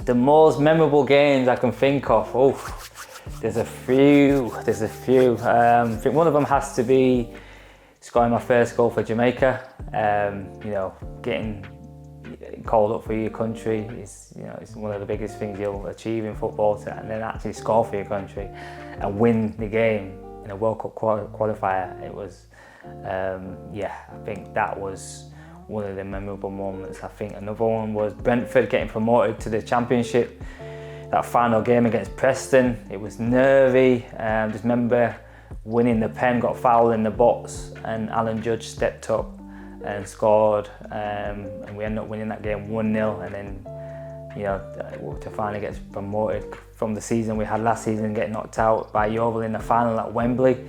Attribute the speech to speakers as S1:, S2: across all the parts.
S1: The most memorable games I can think of, there's a few. I think one of them has to be scoring my first goal for Jamaica. Getting called up for your country is, it's one of the biggest things you'll achieve in football, and then actually score for your country and win the game in a World Cup qualifier. It was, I think that was one of the memorable moments. I think another one was Brentford getting promoted to the Championship. That final game against Preston, it was nervy. Just remember winning the pen, got fouled in the box, and Alan Judge stepped up and scored, and we ended up winning that game 1-0. And then, to finally get promoted from the season we had last season, getting knocked out by Yeovil in the final at Wembley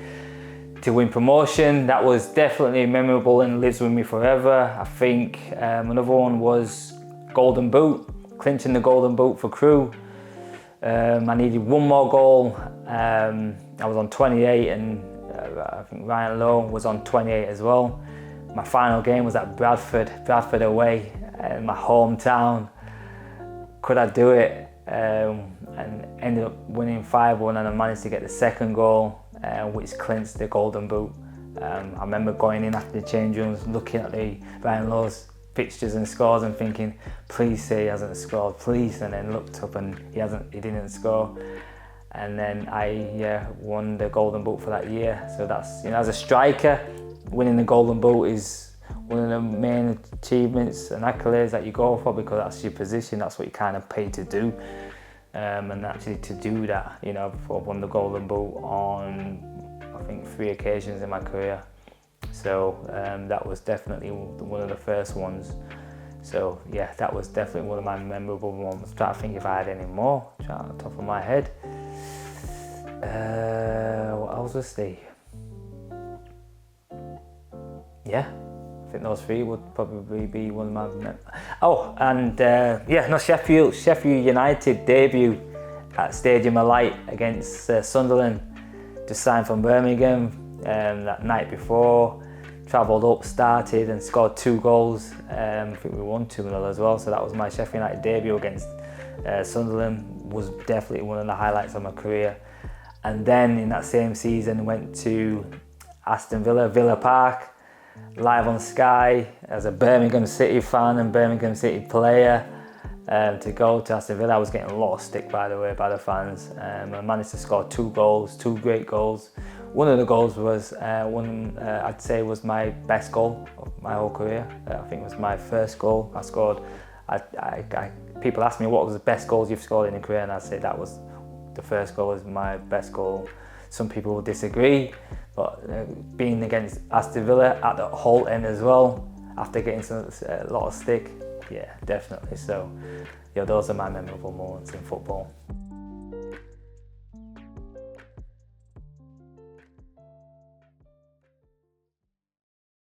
S1: to win promotion. That was definitely memorable and lives with me forever. I think another one was Golden Boot, clinching the Golden Boot for Crewe. I needed one more goal. I was on 28, and I think Ryan Lowe was on 28 as well. My final game was at Bradford away, in my hometown. Could I do it? And ended up winning 5-1, and I managed to get the second goal, which clinched the Golden Boot. I remember going in after the change rooms, looking at the Ryan Lowe's fixtures and scores and thinking, please say he hasn't scored, please. And then looked up and he didn't score. And then I won the Golden Boot for that year. So that's, as a striker, winning the Golden Boot is one of the main achievements and accolades that you go for, because that's your position, that's what you kind of paid to do. And actually to do that, I've won the Golden Boot on, I think, 3 occasions in my career. So that was definitely one of the first ones. So yeah, that was definitely one of my memorable moments. I'm trying to think if I had any more, on the top of my head. What else was there? Yeah, I think those 3 would probably be one of my... Sheffield United debut at Stadium of Light against Sunderland. Just signed from Birmingham that night before. Travelled up, started and scored 2 goals. I think we won 2-0 as well. So that was my Sheffield United debut against Sunderland. Was definitely one of the highlights of my career. And then in that same season, went to Aston Villa Park, live on Sky as a Birmingham City fan and Birmingham City player. To go to Aston Villa, I was getting a lot of stick, by the way, by the fans. I managed to score 2 goals, 2 great goals. One of the goals was I'd say was my best goal of my whole career. I think it was my first goal I scored. People ask me what was the best goals you've scored in your career, and I'd say that was the first goal was my best goal. Some people will disagree, but being against Aston Villa at the Holt End as well, after getting a lot of stick, yeah, definitely. So, those are my memorable moments in football.